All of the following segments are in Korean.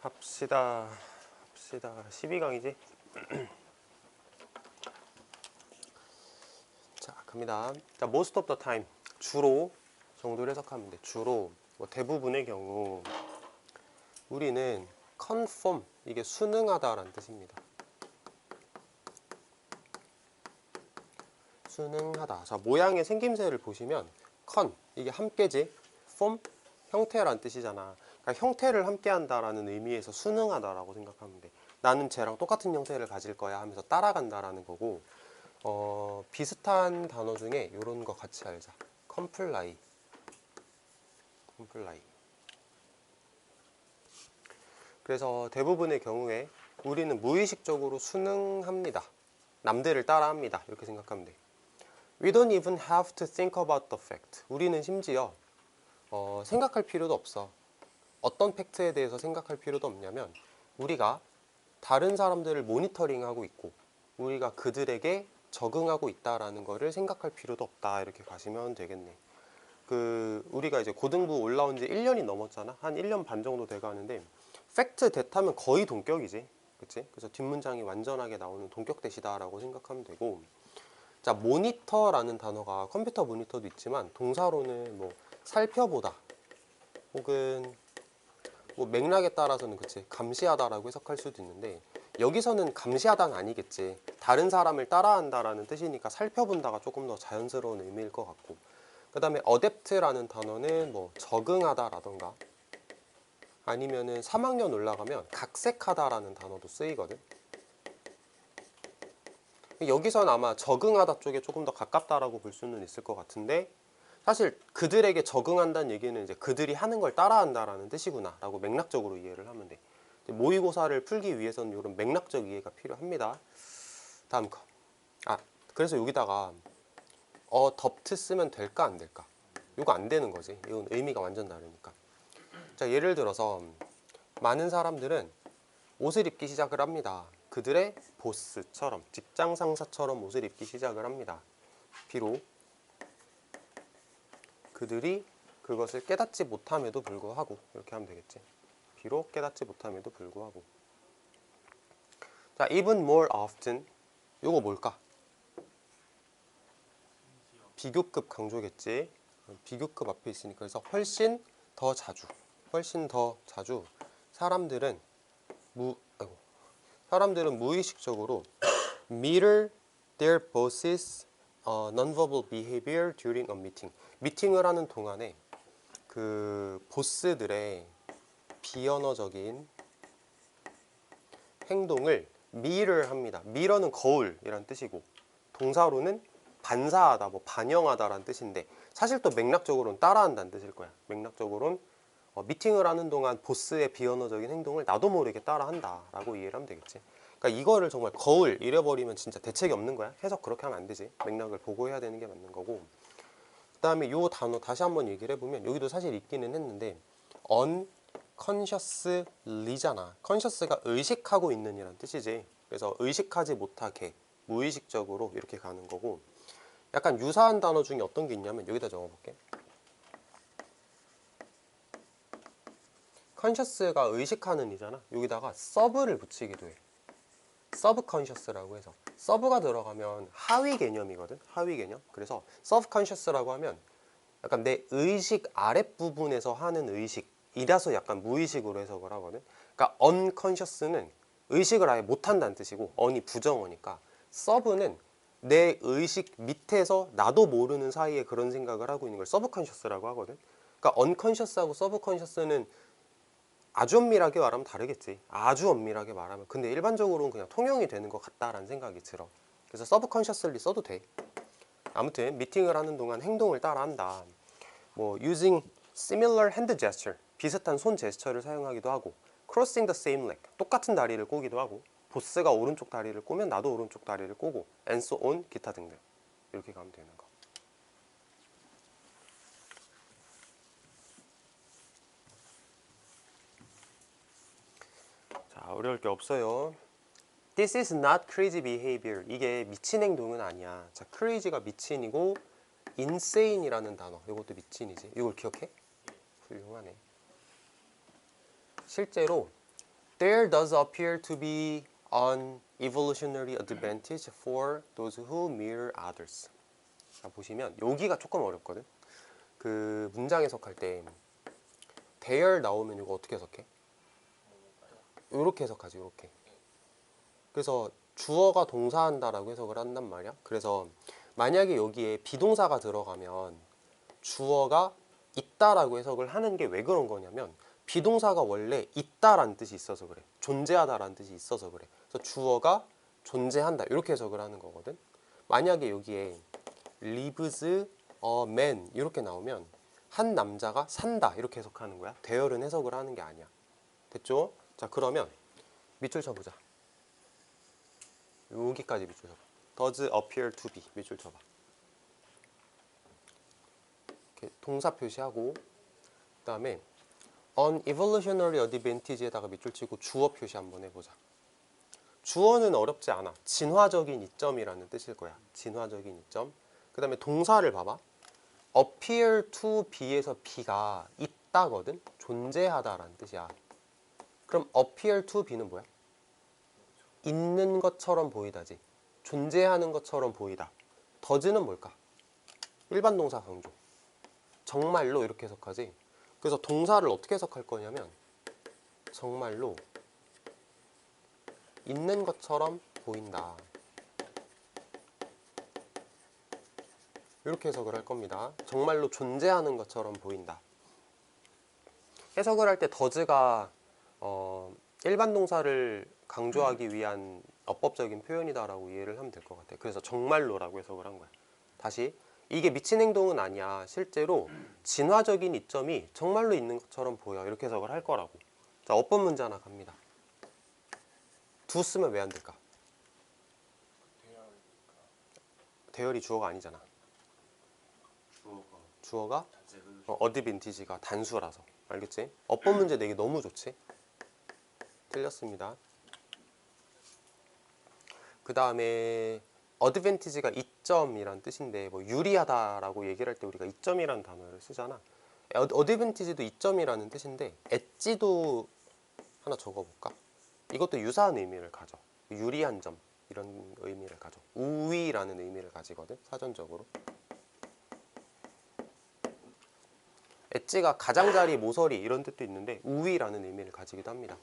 합시다. 12강이지? 자, 갑니다. 자, most of the time. 주로 정도를 해석하면 돼. 주로, 뭐 대부분의 경우 우리는 conform, 이게 순응하다라는 뜻입니다. 순응하다. 자, 모양의 생김새를 보시면 con, 이게 함께지. form, 형태란 뜻이잖아. 그러니까 형태를 함께한다라는 의미에서 순응하다라고 생각하면 돼. 나는 쟤랑 똑같은 형태를 가질 거야 하면서 따라간다라는 거고, 비슷한 단어 중에 이런 거 같이 알자. comply. 그래서 대부분의 경우에 우리는 무의식적으로 순응합니다. 남들을 따라합니다. 이렇게 생각하면 돼. We don't even have to think about the fact. 우리는 심지어 생각할 필요도 없어. 어떤 팩트에 대해서 생각할 필요도 없냐면, 우리가 다른 사람들을 모니터링하고 있고 우리가 그들에게 적응하고 있다라는 거를 생각할 필요도 없다. 이렇게 가시면 되겠네. 우리가 이제 고등부 올라온 지 1년이 넘었잖아. 한 1년 반 정도 돼가는데 팩트 대타면 거의 동격이지. 그치? 그래서 뒷문장이 완전하게 나오는 동격대시다라고 생각하면 되고, 자, 모니터라는 단어가 컴퓨터 모니터도 있지만 동사로는 뭐 살펴보다 혹은 뭐 맥락에 따라서는 그치 감시하다라고 해석할 수도 있는데, 여기서는 감시하다는 아니겠지. 다른 사람을 따라한다라는 뜻이니까 살펴본다가 조금 더 자연스러운 의미일 것 같고, 그 다음에 adapt라는 단어는 뭐 적응하다라던가 아니면은 3학년 올라가면 각색하다라는 단어도 쓰이거든. 여기선 아마 적응하다 쪽에 조금 더 가깝다라고 볼 수는 있을 것 같은데, 사실 그들에게 적응한다는 얘기는 이제 그들이 하는 걸 따라한다라는 뜻이구나 라고 맥락적으로 이해를 하면 돼. 모의고사를 풀기 위해서는 이런 맥락적 이해가 필요합니다. 다음 거. 그래서 여기다가 adopt 쓰면 될까 안 될까? 이거 안 되는 거지. 이건 의미가 완전 다르니까. 자, 예를 들어서 많은 사람들은 옷을 입기 시작을 합니다. 그들의 보스처럼, 직장 상사처럼 옷을 입기 시작을 합니다. 비록 그들이 그것을 깨닫지 못함에도 불구하고, 이렇게 하면 되겠지. 비록 깨닫지 못함에도 불구하고. 자, even more often. 요거 뭘까? 비교급 강조겠지. 비교급 앞에 있으니까. 그래서 훨씬 더 자주 사람들은 무의식적으로 mirror their bosses nonverbal behavior during a meeting. 미팅을 하는 동안에 그 보스들의 비언어적인 행동을 mirror 합니다. mirror는 거울이란 뜻이고, 동사로는 반사하다, 뭐 반영하다라는 뜻인데, 사실 또 맥락적으로는 따라한다는 뜻일 거야. 맥락적으로는 미팅을 하는 동안 보스의 비언어적인 행동을 나도 모르게 따라한다 라고 이해를 하면 되겠지. 그러니까 이거를 정말 거울 잃어버리면 진짜 대책이 없는 거야. 해석 그렇게 하면 안 되지. 맥락을 보고 해야 되는 게 맞는 거고, 그 다음에 이 단어 다시 한번 얘기를 해보면, 여기도 사실 있기는 했는데 unconsciously잖아. conscious가 의식하고 있는 이란 뜻이지. 그래서 의식하지 못하게 무의식적으로 이렇게 가는 거고, 약간 유사한 단어 중에 어떤 게 있냐면 여기다 적어볼게. conscious가 의식하는 이잖아. 여기다가 sub를 붙이기도 해. subconscious라고 해서, sub가 들어가면 하위 개념이거든. 하위 개념. 그래서 subconscious라고 하면 약간 내 의식 아랫부분에서 하는 의식이라서 약간 무의식으로 해석을 하거든. 그러니까 unconscious는 의식을 아예 못한다는 뜻이고, on이 부정어니까, sub는 내 의식 밑에서 나도 모르는 사이에 그런 생각을 하고 있는 걸 subconscious라고 하거든. 그러니까 unconscious하고 subconscious는 아주 엄밀하게 말하면 다르겠지. 아주 엄밀하게 말하면. 근데 일반적으로는 그냥 통용이 되는 것 같다라는 생각이 들어. 그래서 subconsciously 써도 돼. 아무튼 미팅을 하는 동안 행동을 따라한다. 뭐 using similar hand gesture, 비슷한 손 제스처를 사용하기도 하고, crossing the same leg, 똑같은 다리를 꼬기도 하고, 보스가 오른쪽 다리를 꼬면 나도 오른쪽 다리를 꼬고, and so on, 기타 등등. 이렇게 가면 되는 거. 자, 어려울 게 없어요. This is not crazy behavior. 이게 미친 행동은 아니야. 자, crazy가 미친이고, insane이라는 단어, 이것도 미친이지. 이걸 기억해? 훌륭하네. 실제로 There does appear to be an evolutionary advantage for those who mirror others. 자, 보시면 여기가 조금 어렵거든. 그 문장 해석할 때 there 나오면 이거 어떻게 해석해? 이렇게 해석하지, 이렇게. 그래서 주어가 동사한다라고 해석을 한단 말이야. 그래서 만약에 여기에 비동사가 들어가면 주어가 있다라고 해석을 하는 게 왜 그런 거냐면 비동사가 원래 있다라는 뜻이 있어서 그래. 존재하다라는 뜻이 있어서 그래. 그래서 주어가 존재한다 이렇게 해석을 하는 거거든. 만약에 여기에 lives a man 이렇게 나오면 한 남자가 산다 이렇게 해석하는 거야. 대열은 해석을 하는 게 아니야. 됐죠? 자, 그러면 밑줄 쳐보자. 여기까지 밑줄 쳐봐. does appear to be 밑줄 쳐봐. 이렇게 동사 표시하고 그 다음에 an evolutionary advantage에다가 밑줄 치고 주어 표시 한번 해보자. 주어는 어렵지 않아. 진화적인 이점이라는 뜻일 거야. 진화적인 이점. 그 다음에 동사를 봐봐. appear to be에서 be가 있다거든. 존재하다라는 뜻이야. 그럼 appear to be는 뭐야? 있는 것처럼 보이다지. 존재하는 것처럼 보이다. does는 뭘까? 일반 동사 강조. 정말로 이렇게 해석하지. 그래서 동사를 어떻게 해석할 거냐면 정말로 있는 것처럼 보인다. 이렇게 해석을 할 겁니다. 정말로 존재하는 것처럼 보인다. 해석을 할 때 does가 일반 동사를 강조하기 위한 어법적인 표현이다라고 이해를 하면 될 것 같아요. 그래서 정말로라고 해석을 한 거야. 다시 이게 미친 행동은 아니야. 실제로 진화적인 이점이 정말로 있는 것처럼 보여. 이렇게 해석을 할 거라고. 자, 어법 문제 하나 갑니다. do 쓰면 왜 안 될까? 대열이 주어가 아니잖아. 주어가 어드밴티지가 단수라서. 알겠지? 어법 문제 내기 너무 좋지? 틀렸습니다. 그 다음에 어드밴티지가 이점이란 뜻인데 뭐 유리하다라고 얘기를 할 때 우리가 이점이라는 단어를 쓰잖아. 어드밴티지도 이점이라는 뜻인데 엣지도 하나 적어볼까? 이것도 유사한 의미를 가져. 유리한 점 이런 의미를 가져. 우위라는 의미를 가지거든. 사전적으로. 엣지가 가장자리, 모서리 이런 뜻도 있는데 우위라는 의미를 가지기도 합니다.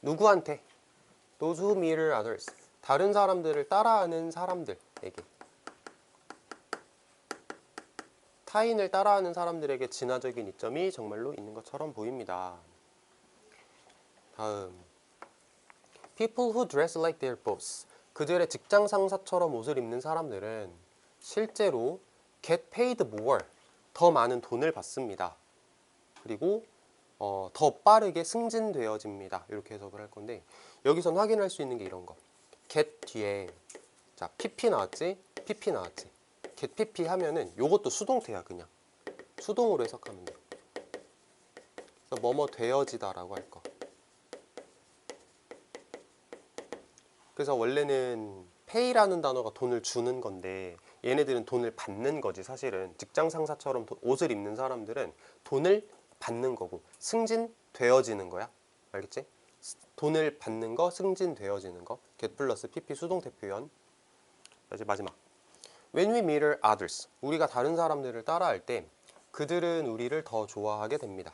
누구한테? Those who mirror others. 다른 사람들을 따라하는 사람들에게. 타인을 따라하는 사람들에게 진화적인 이점이 정말로 있는 것처럼 보입니다. 다음. People who dress like their boss. 그들의 직장 상사처럼 옷을 입는 사람들은 실제로 get paid more. 더 많은 돈을 받습니다. 그리고 더 빠르게 승진되어집니다. 이렇게 해석을 할 건데 여기선 확인할 수 있는 게 이런 거. get 뒤에 자 pp 나왔지? pp 나왔지? get pp 하면은 요것도 수동태야. 그냥 수동으로 해석하면 돼. 그래서 뭐뭐 되어지다라고 할 거. 그래서 원래는 pay라는 단어가 돈을 주는 건데 얘네들은 돈을 받는 거지. 사실은 직장 상사처럼 옷을 입는 사람들은 돈을 받는 거고 승진되어지는 거야. 알겠지? 돈을 받는 거, 승진되어지는 거. get 플러스 pp 수동태 표현. 이제 마지막. When we mirror others. 우리가 다른 사람들을 따라할 때 그들은 우리를 더 좋아하게 됩니다.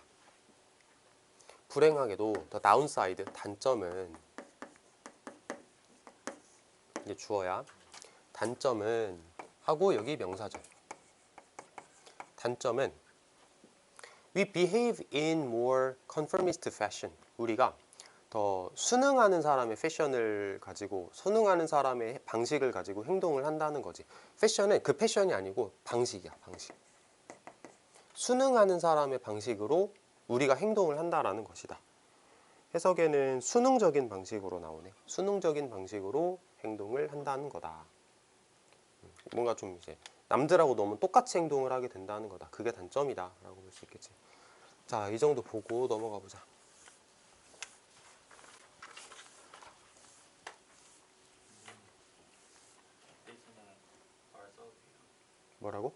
불행하게도 the downside, 단점은 이게 주어야. 단점은 하고 여기 명사죠. 단점은 we behave in more conformist fashion. 우리가 더 순응하는 사람의 패션을 가지고 순응하는 사람의 방식을 가지고 행동을 한다는 거지. 패션은 그 패션이 아니고 방식이야. 방식. 순응하는 사람의 방식으로 우리가 행동을 한다라는 것이다. 해석에는 수능적인 방식으로 나오네. 수능적인 방식으로 행동을 한다는 거다. 뭔가 좀 이제 남들하고 너무 똑같이 행동을 하게 된다는 거다. 그게 단점이다 라고 볼 수 있겠지. 자, 이 정도 보고 넘어가 보자. 뭐라고?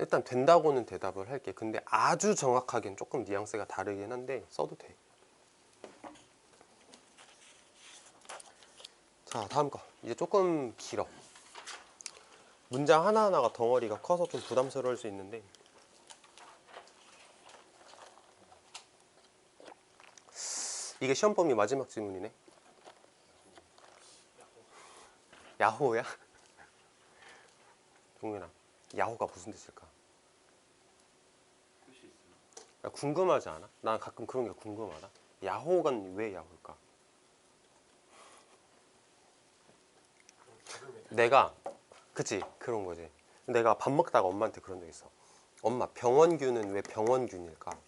일단 된다고는 대답을 할게. 근데 아주 정확하게는 조금 뉘앙스가 다르긴 한데 써도 돼. 자, 다음 거. 이제 조금 길어. 문장 하나하나가 덩어리가 커서 좀 부담스러울 수 있는데, 이게 시험 범위 마지막 질문이네. 야호야? 동윤아, 야호가 무슨 뜻일까? 야, 궁금하지 않아? 난 가끔 그런 게 궁금하다. 야호가 왜 야호일까? 내가, 그치, 그런 거지. 내가 밥 먹다가 엄마한테 그런 적 있어. 엄마, 병원균은 왜 병원균일까?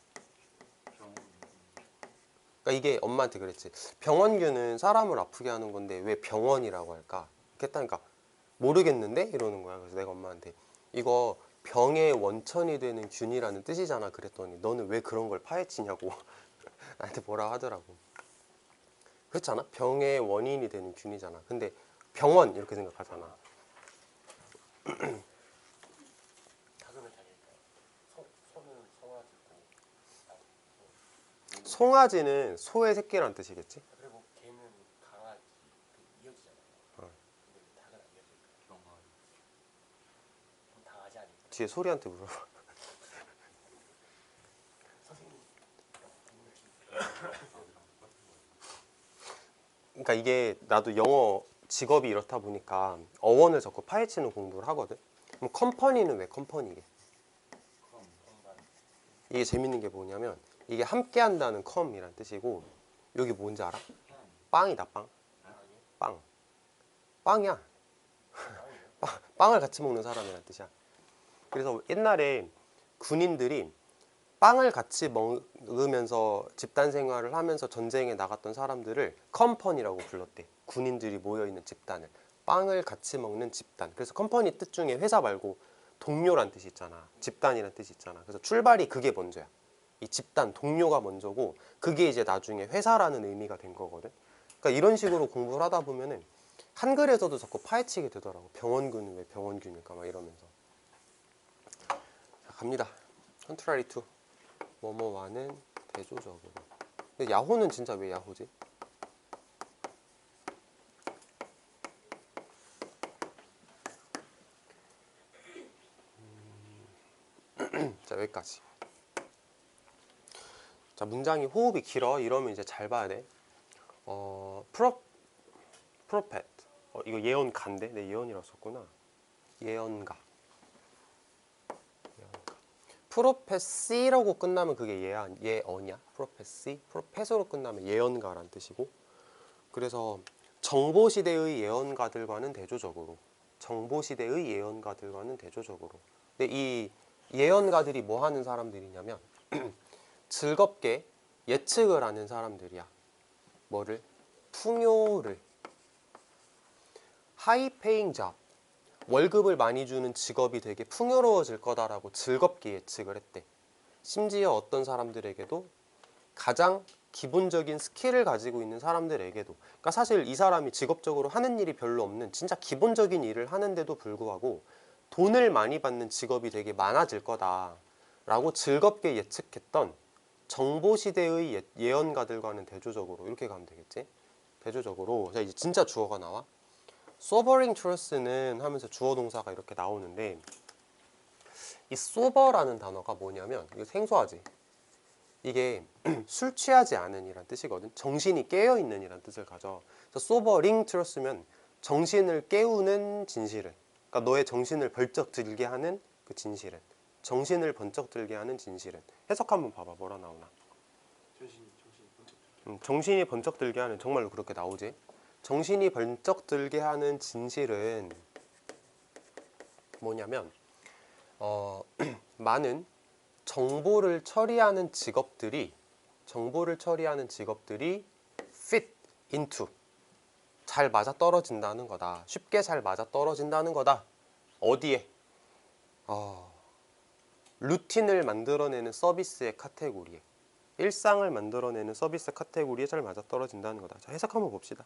그러니까 이게 엄마한테 그랬지. 병원균은 사람을 아프게 하는 건데 왜 병원이라고 할까? 그랬다니까 모르겠는데? 이러는 거야. 그래서 내가 엄마한테 이거 병의 원천이 되는 균이라는 뜻이잖아. 그랬더니 너는 왜 그런 걸 파헤치냐고 나한테 뭐라 하더라고. 그렇잖아. 병의 원인이 되는 균이잖아. 근데 병원 이렇게 생각하잖아. 송아지는 소의 새끼라는 뜻이겠지? 그리고 개는 강아지 이어지잖아요. 근데 닭은 안 이어질까? 그럼 강아지 아닐까? 뒤에 소리한테 물어봐. 선생님. 그러니까 이게 나도 영어 직업이 이렇다 보니까 어원을 자꾸 파헤치는 공부를 하거든. 그럼 컴퍼니는 왜 컴퍼니게? 이게 재밌는 게 뭐냐면 이게 함께 한다는 컴이란 뜻이고 여기 뭔지 알아? 빵이다. 빵. 빵이야. 빵을 같이 먹는 사람이란 뜻이야. 그래서 옛날에 군인들이 빵을 같이 먹으면서 집단 생활을 하면서 전쟁에 나갔던 사람들을 컴퍼니라고 불렀대. 군인들이 모여있는 집단을. 빵을 같이 먹는 집단. 그래서 컴퍼니 뜻 중에 회사 말고 동료란 뜻이 있잖아. 집단이란 뜻이 있잖아. 그래서 출발이 그게 먼저야. 이 집단, 동료가 먼저고 그게 이제 나중에 회사라는 의미가 된 거거든. 그러니까 이런 식으로 공부를 하다 보면은 한글에서도 자꾸 파헤치게 되더라고. 병원균은 왜 병원균일까 막 이러면서. 자, 갑니다. 컨트라리 투. 뭐뭐와는 대조적으로. 근데 야호는 진짜 왜 야호지? 자, 여기까지. 자, 문장이 호흡이 길어. 이러면 이제 잘 봐야 돼. 프로펫. 이거 예언가인데? 내 예언이라고 썼구나. 예언가. 프로페시라고 끝나면 그게 예언이야. 프로페시. 프로페서로 끝나면 예언가란 뜻이고. 그래서 정보시대의 예언가들과는 대조적으로. 정보시대의 예언가들과는 대조적으로. 근데 이 예언가들이 뭐 하는 사람들이냐면 즐겁게 예측을 하는 사람들이야. 뭐를? 풍요를. 하이 페잉 잡. 월급을 많이 주는 직업이 되게 풍요로워질 거다라고 즐겁게 예측을 했대. 심지어 어떤 사람들에게도 가장 기본적인 스킬을 가지고 있는 사람들에게도, 그러니까 사실 이 사람이 직업적으로 하는 일이 별로 없는 진짜 기본적인 일을 하는데도 불구하고 돈을 많이 받는 직업이 되게 많아질 거다라고 즐겁게 예측했던 정보시대의 예언가들과는 대조적으로, 이렇게 가면 되겠지. 대조적으로. 자, 이제 진짜 주어가 나와. sobering truth는 하면서 주어 동사가 이렇게 나오는데, 이 sober라는 단어가 뭐냐면, 이거 생소하지? 이게 술 취하지 않은 이란 뜻이거든. 정신이 깨어있는 이란 뜻을 가져. 그래서 sobering truth면 정신을 깨우는 진실은, 그러니까 너의 정신을 벌쩍 들게 하는 그 진실은, 정신을 번쩍 들게 하는 진실은. 해석 한번 봐봐. 뭐라 나오나. 정신이 번쩍 들게 하는, 정말로 그렇게 나오지. 정신이 번쩍 들게 하는 진실은 뭐냐면 많은 정보를 처리하는 직업들이 fit into, 잘 맞아떨어진다는 거다. 쉽게 잘 맞아떨어진다는 거다. 어디에? 루틴을 만들어내는 서비스의 카테고리에, 일상을 만들어내는 서비스 카테고리에 잘 맞아떨어진다는 거다. 자, 해석 한번 봅시다.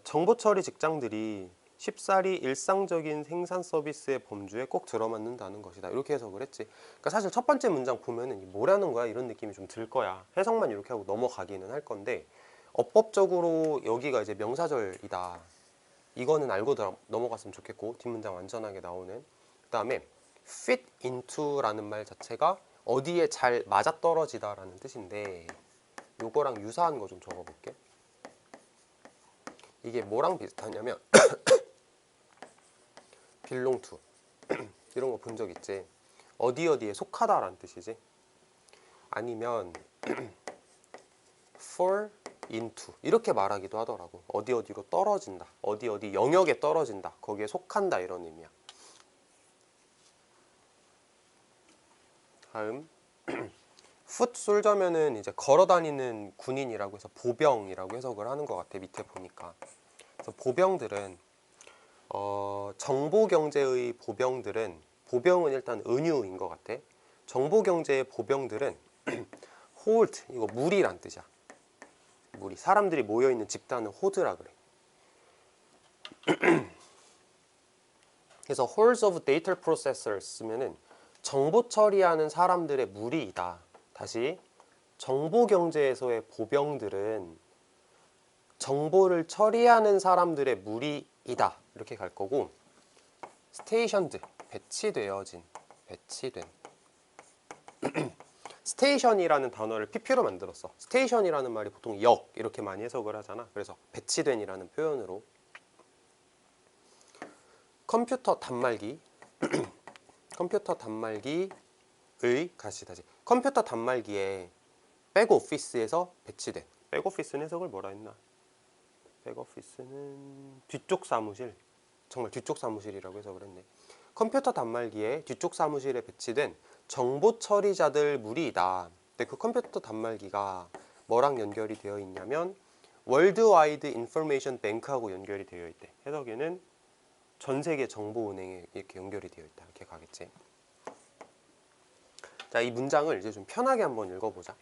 정보 처리 직장들이 쉽사리 일상적인 생산 서비스의 범주에 꼭 들어맞는다는 것이다. 이렇게 해석을 했지. 그러니까 사실 첫 번째 문장 보면은 뭐라는 거야? 이런 느낌이 좀 들 거야. 해석만 이렇게 하고 넘어가기는 할 건데 어법적으로 여기가 이제 명사절이다. 이거는 알고 넘어갔으면 좋겠고 뒷문장 완전하게 나오는. 그 다음에 fit into라는 말 자체가 어디에 잘 맞아떨어지다 라는 뜻인데 요거랑 유사한 거 좀 적어볼게. 이게 뭐랑 비슷하냐면 belong to 이런 거 본 적 있지? 어디 어디에 속하다 라는 뜻이지. 아니면 fall into 이렇게 말하기도 하더라고. 어디 어디로 떨어진다, 어디 어디 영역에 떨어진다, 거기에 속한다 이런 의미야. 다음 foot soldier면은 이제 걸어다니는 군인이라고 해서 보병이라고 해석을 하는 것 같아. 밑에 보니까. 그래서 보병들은 정보경제의 보병들은 보병은 일단 은유인 것 같아. 정보경제의 보병들은 hold 이거 무리란 뜻이야. 무리. 사람들이 모여있는 집단을 호드라 그래. 그래서 hordes of data processors 쓰면은 정보 처리하는 사람들의 무리이다. 다시 정보경제에서의 보병들은 정보를 처리하는 사람들의 무리이다. 이렇게 갈 거고 stationed 배치된 스테이션이라는 단어를 PP로 만들었어. 스테이션이라는 말이 보통 역 이렇게 많이 해석을 하잖아. 그래서 배치된이라는 표현으로 컴퓨터 단말기 컴퓨터 단말기의 다시 컴퓨터 단말기에 백오피스에서 배치된 백오피스는 해석을 뭐라 했나? 백오피스는 뒤쪽 사무실 정말 뒤쪽 사무실이라고 해석을 했네. 컴퓨터 단말기에 뒤쪽 사무실에 배치된 정보 처리자들 무리이다. 근데 그 컴퓨터 단말기가 뭐랑 연결이 되어 있냐면 월드와이드 인포메이션 뱅크하고 연결이 되어 있대. 해석에는 전 세계 정보은행에 이렇게 연결이 되어 있다. 이렇게 가겠지. 자, 이 문장을 이제 좀 편하게 한번 읽어보자.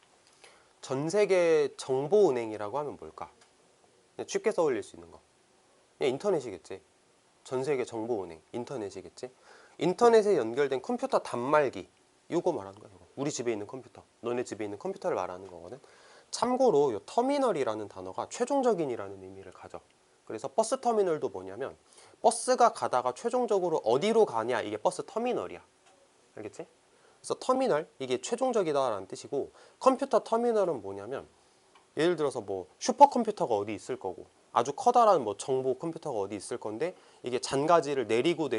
전 세계 정보은행이라고 하면 뭘까? 그냥 쉽게 떠올릴 수 있는 거. 그냥 인터넷이겠지. 전 세계 정보은행, 인터넷이겠지. 인터넷에 연결된 컴퓨터 단말기, 이거 말하는 거야. 이거. 우리 집에 있는 컴퓨터, 너네 집에 있는 컴퓨터를 말하는 거거든. 참고로 이 터미널이라는 단어가 최종적인이라는 의미를 가져. 그래서 버스 터미널도 뭐냐면 버스가 가다가 최종적으로 어디로 가냐, 이게 버스 터미널이야. 알겠지? 그래서 터미널, 이게 최종적이다라는 뜻이고, 컴퓨터 터미널은 뭐냐면 예를 들어서 뭐 슈퍼컴퓨터가 어디 있을 거고 아주 커다란 뭐 정보 컴퓨터가 어디 있을 건데 이게 잔가지를 내리고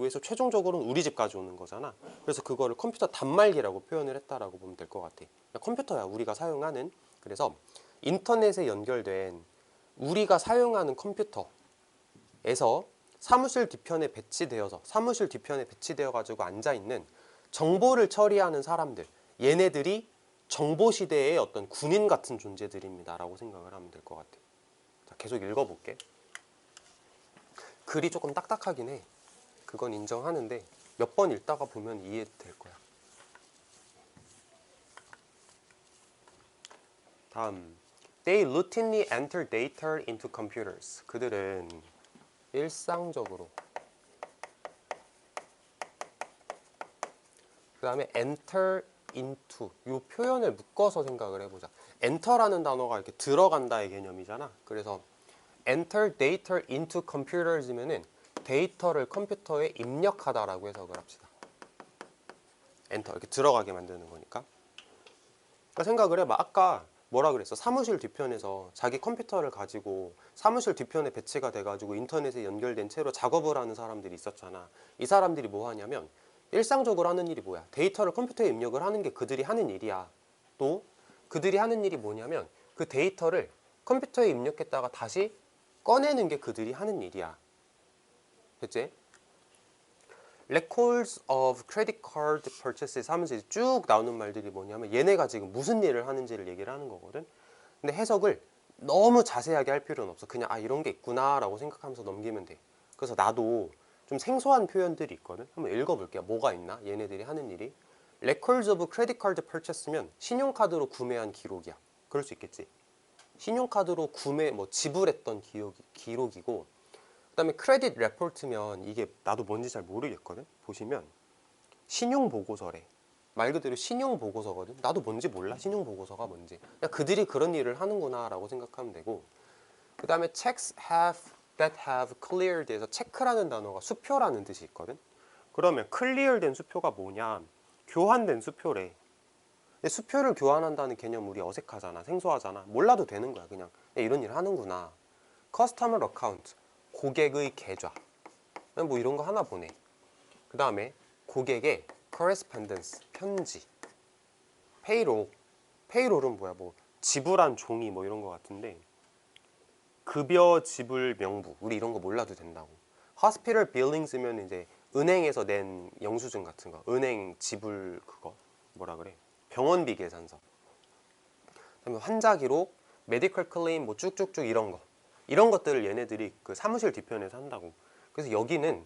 해서 최종적으로는 우리 집까지 오는 거잖아. 그래서 그거를 컴퓨터 단말기라고 표현을 했다라고 보면 될 것 같아. 컴퓨터야, 우리가 사용하는. 그래서 인터넷에 연결된 우리가 사용하는 컴퓨터에서 사무실 뒤편에 배치되어 가지고 앉아 있는 정보를 처리하는 사람들, 얘네들이 정보 시대의 어떤 군인 같은 존재들입니다 라고 생각을 하면 될 것 같아. 자, 계속 읽어볼게. 글이 조금 딱딱하긴 해. 그건 인정하는데 몇 번 읽다가 보면 이해될 거야. 다음, They routinely enter data into computers. 그들은 일상적으로. 그 다음에 enter into, 이 표현을 묶어서 생각을 해보자. enter라는 단어가 이렇게 들어간다의 개념이잖아. 그래서 enter data into computers면은 데이터를 컴퓨터에 입력하다라고 해석을 합시다. 엔터, 이렇게 들어가게 만드는 거니까. 그러니까 생각을 해봐. 아까 뭐라 그랬어? 사무실 뒤편에서 자기 컴퓨터를 가지고 사무실 뒤편에 배치가 돼가지고 인터넷에 연결된 채로 작업을 하는 사람들이 있었잖아. 이 사람들이 뭐 하냐면 일상적으로 하는 일이 뭐야? 데이터를 컴퓨터에 입력을 하는 게 그들이 하는 일이야. 또 그들이 하는 일이 뭐냐면 그 데이터를 컴퓨터에 입력했다가 다시 꺼내는 게 그들이 하는 일이야. 됐지? Records of credit card purchases 하면서 이제 쭉 나오는 말들이 뭐냐면 얘네가 지금 무슨 일을 하는지를 얘기를 하는 거거든. 근데 해석을 너무 자세하게 할 필요는 없어. 그냥 아, 이런 게 있구나 라고 생각하면서 넘기면 돼. 그래서 나도 좀 생소한 표현들이 있거든. 한번 읽어볼게요. 뭐가 있나? 얘네들이 하는 일이. Records of credit card purchase면 신용카드로 구매한 기록이야. 그럴 수 있겠지. 신용카드로 구매, 뭐 지불했던 기록이고, 그다음에 크레딧 레포트면 이게 나도 뭔지 잘 모르겠거든. 보시면 신용 보고서래. 말 그대로 신용 보고서거든. 나도 뭔지 몰라. 신용 보고서가 뭔지. 그냥 그들이 그런 일을 하는구나라고 생각하면 되고. 그다음에 checks that have cleared에서 체크라는 단어가 수표라는 뜻이 있거든. 그러면 클리어된 수표가 뭐냐? 교환된 수표래. 근데 수표를 교환한다는 개념 우리 어색하잖아. 생소하잖아. 몰라도 되는 거야. 그냥 이런 일 하는구나. 커스터머 어카운트, 고객의 계좌. 뭐 이런 거 하나 보내. 그 다음에 고객의 correspondence, 편지. 페이롤. 페이롤은 뭐야? 뭐 지불한 종이 뭐 이런 거 같은데 급여 지불 명부. 우리 이런 거 몰라도 된다고. hospital billing 쓰면 이제 은행에서 낸 영수증 같은 거. 은행 지불 그거. 뭐라 그래? 병원비 계산서. 그다음에 환자 기록, 메디컬 클레임 뭐 쭉쭉쭉 이런 거. 이런 것들을 얘네들이 그 사무실 뒤편에서 한다고. 그래서 여기는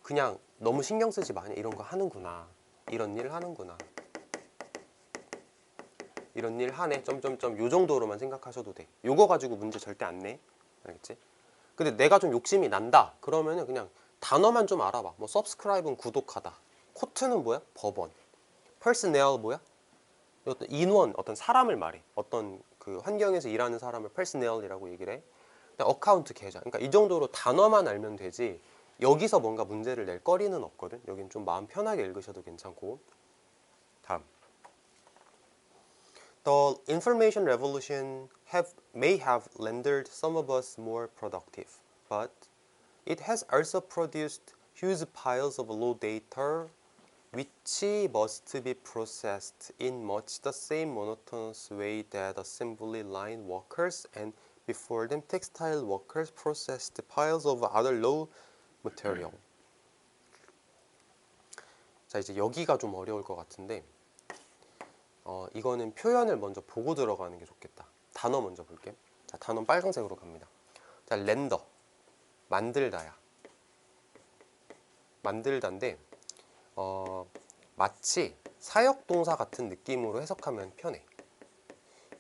그냥 너무 신경 쓰지 마냐. 이런 거 하는구나. 이런 일 하는구나. 이런 일 하네. 점점점 요 정도로만 생각하셔도 돼. 요거 가지고 문제 절대 안 내. 알겠지? 근데 내가 좀 욕심이 난다. 그러면은 그냥 단어만 좀 알아봐. 뭐 subscribe는 구독하다. 코트는 뭐야? 법원. personnel 뭐야? 어떤 인원, 어떤 사람을 말해. 어떤 그 환경에서 일하는 사람을 personnel이라고 얘기를 해. 어카운트 계좌. 그러니까 이 정도로 단어만 알면 되지. 여기서 뭔가 문제를 낼 거리는 없거든. 여긴 좀 마음 편하게 읽으셔도 괜찮고. 다음. The information revolution may have rendered some of us more productive, but it has also produced huge piles of raw data which must be processed in much the same monotonous way that assembly line workers and before them textile workers processed piles of other raw material. 자, 이제 여기가 좀 어려울 것 같은데 이거는 표현을 먼저 보고 들어가는 게 좋겠다. 단어 먼저 볼게. 자, 단어 빨간색으로 갑니다. 자, 렌더. 만들다야. 만들다인데 마치 사역동사 같은 느낌으로 해석하면 편해.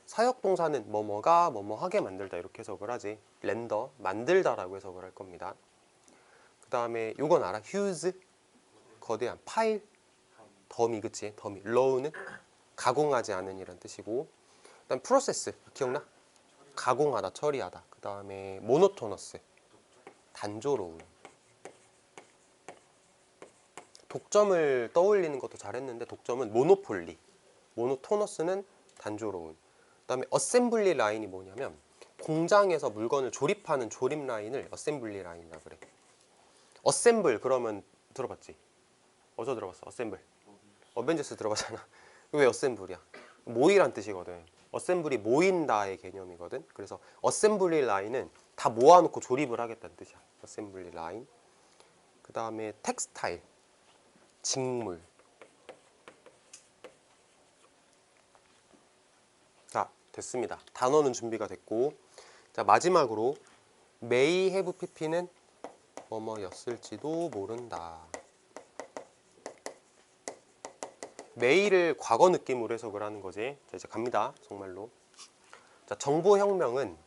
사역동사는 뭐뭐가 뭐뭐하게 만들다 이렇게 해석을 하지. 렌더, 만들다라고 해석을 할 겁니다. 그 다음에 요건 알아? 휴즈, 거대한 파일, 더미, 그치? 더미. 러우는 가공하지 않은 이란 뜻이고, 그 다음 프로세스, 기억나? 가공하다, 처리하다. 그 다음에 모노토너스, 단조로운. 독점을 떠올리는 것도 잘했는데 독점은 모노폴리, 모노토너스는 단조로운. 그 다음에 어셈블리 라인이 뭐냐면 공장에서 물건을 조립하는 조립 라인을 어셈블리 라인이라고 그래. 어셈블 그러면 들어봤지? 어디서 들어봤어? 어셈블. 어벤져스 들어봤잖아. 왜 어셈블이야? 모이란 뜻이거든. 어셈블이 모인다의 개념이거든. 그래서 어셈블리 라인은 다 모아놓고 조립을 하겠다는 뜻이야. 어셈블리 라인. 그 다음에 텍스타일, 직물. 자, 됐습니다. 단어는 준비가 됐고, 자 마지막으로 may have pp는 뭐뭐였을지도 모른다. may를 과거 느낌으로 해석을 하는 거지. 자, 이제 갑니다. 정말로. 자, 정보혁명은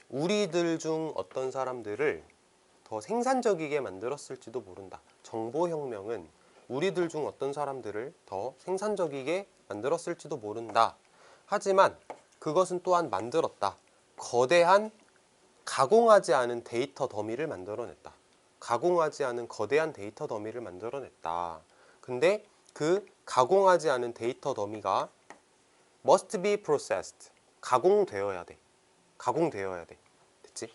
우리들 중 어떤 사람들을 더 생산적이게 만들었을지도 모른다. 정보혁명은 우리들 중 어떤 사람들을 더 생산적이게 만들었을지도 모른다. 하지만 그것은 또한 만들었다. 거대한 가공하지 않은 데이터 더미를 만들어냈다. 가공하지 않은 거대한 데이터 더미를 만들어냈다. 근데 그 가공하지 않은 데이터 더미가 must be processed. 가공되어야 돼. 가공되어야 돼. 됐지?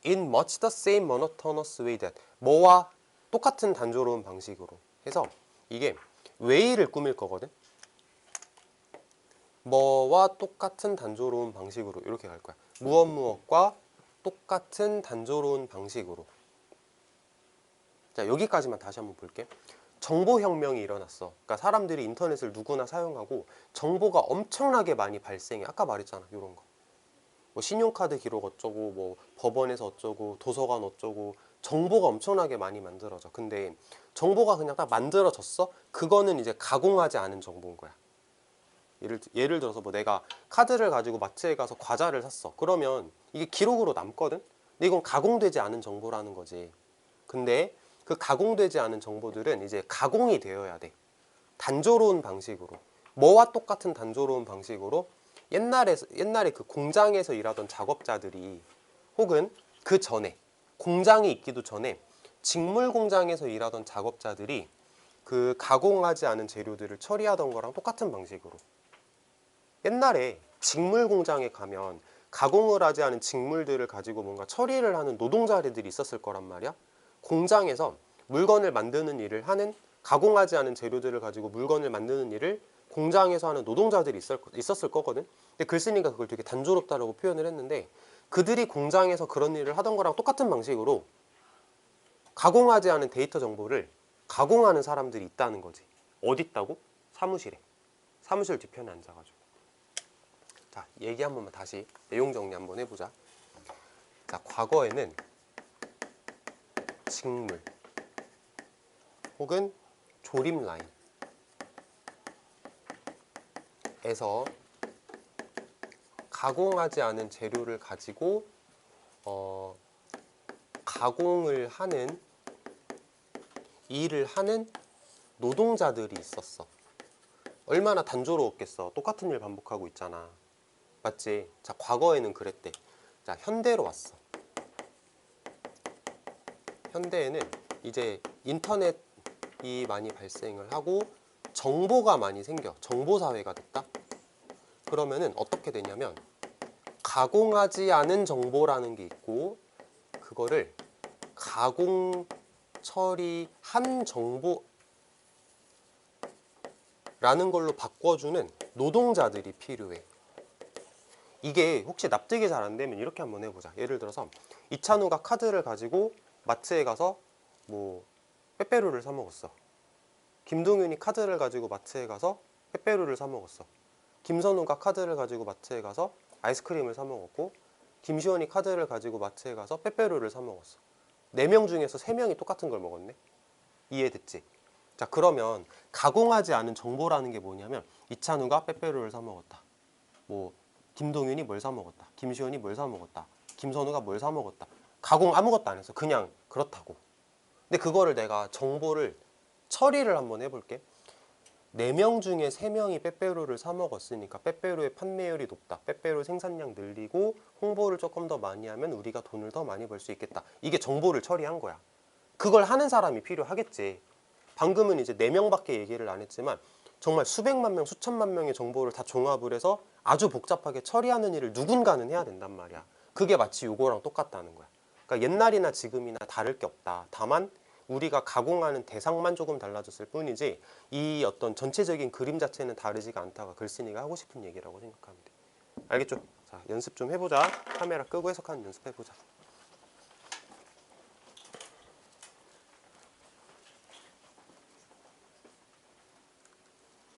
In much the same monotonous way that 뭐와 똑같은 단조로운 방식으로 해서 이게 way를 꾸밀 거거든. 뭐와 똑같은 단조로운 방식으로 이렇게 갈 거야. 무엇과 똑같은 단조로운 방식으로. 자, 여기까지만 다시 한번 볼게. 정보혁명이 일어났어. 그러니까 사람들이 인터넷을 누구나 사용하고 정보가 엄청나게 많이 발생해. 아까 말했잖아. 이런 거. 뭐 신용카드 기록 어쩌고, 뭐 법원에서 어쩌고, 도서관 어쩌고, 정보가 엄청나게 많이 만들어져. 근데 정보가 그냥 딱 만들어졌어? 그거는 이제 가공하지 않은 정보인 거야. 예를 들어서 뭐 내가 카드를 가지고 마트에 가서 과자를 샀어. 그러면 이게 기록으로 남거든. 근데 이건 가공되지 않은 정보라는 거지. 근데 그 가공되지 않은 정보들은 이제 가공이 되어야 돼. 단조로운 방식으로. 뭐와 똑같은 단조로운 방식으로 옛날에 그 공장에서 일하던 작업자들이 혹은 그 전에 공장이 있기도 전에 직물 공장에서 일하던 작업자들이 그 가공하지 않은 재료들을 처리하던 거랑 똑같은 방식으로 옛날에 직물 공장에 가면 가공을 하지 않은 직물들을 가지고 뭔가 처리를 하는 노동자들이 있었을 거란 말이야. 공장에서 물건을 만드는 일을 하는 가공하지 않은 재료들을 가지고 물건을 만드는 일을 공장에서 하는 노동자들이 있었을 거거든. 근데 글쓴이가 그걸 되게 단조롭다라고 표현을 했는데 그들이 공장에서 그런 일을 하던 거랑 똑같은 방식으로 가공하지 않은 데이터 정보를 가공하는 사람들이 있다는 거지. 어디 있다고? 사무실에. 사무실 뒤편에 앉아가지고. 자, 얘기 한 번만 다시 내용 정리 한번 해보자. 자, 과거에는 직물 혹은 조립 라인에서 가공하지 않은 재료를 가지고 가공을 하는 일을 하는 노동자들이 있었어. 얼마나 단조로웠겠어. 똑같은 일 반복하고 있잖아. 맞지? 자, 과거에는 그랬대. 자, 현대로 왔어. 현대에는 이제 인터넷이 많이 발생을 하고 정보가 많이 생겨. 정보 사회가 됐다. 그러면은 어떻게 되냐면 가공하지 않은 정보라는 게 있고 그거를 가공 처리한 정보라는 걸로 바꿔주는 노동자들이 필요해. 이게 혹시 납득이 잘 안 되면 이렇게 한번 해보자. 예를 들어서 이찬우가 카드를 가지고 마트에 가서 뭐 빼빼로를 사 먹었어. 김동윤이 카드를 가지고 마트에 가서 빼빼로를 사 먹었어. 김선우가 카드를 가지고 마트에 가서 아이스크림을 사 먹었고 김시원이 카드를 가지고 마트에 가서 빼빼로를 사 먹었어. 4명 중에서 3명이 똑같은 걸 먹었네. 이해됐지? 자, 그러면 가공하지 않은 정보라는 게 뭐냐면 이찬우가 빼빼로를 사 먹었다. 뭐 김동윤이 뭘 사 먹었다. 김시원이 뭘 사 먹었다. 김선우가 뭘 사 먹었다. 가공 아무것도 안 했어. 그냥 그렇다고. 근데 그거를 내가 정보를 처리를 한번 해볼게. 4명 중에 3명이 빼빼로를 사 먹었으니까 빼빼로의 판매율이 높다. 빼빼로 생산량 늘리고 홍보를 조금 더 많이 하면 우리가 돈을 더 많이 벌 수 있겠다. 이게 정보를 처리한 거야. 그걸 하는 사람이 필요하겠지. 방금은 이제 4명밖에 얘기를 안 했지만 정말 수백만 명, 수천만 명의 정보를 다 종합을 해서 아주 복잡하게 처리하는 일을 누군가는 해야 된단 말이야. 그게 마치 요거랑 똑같다는 거야. 그러니까 옛날이나 지금이나 다를 게 없다. 다만 우리가 가공하는 대상만 조금 달라졌을 뿐이지 이 어떤 전체적인 그림 자체는 다르지가 않다가 글쓴이가 하고 싶은 얘기라고 생각하면 돼. 알겠죠? 자, 연습 좀 해보자. 카메라 끄고 해석하는 연습 해보자.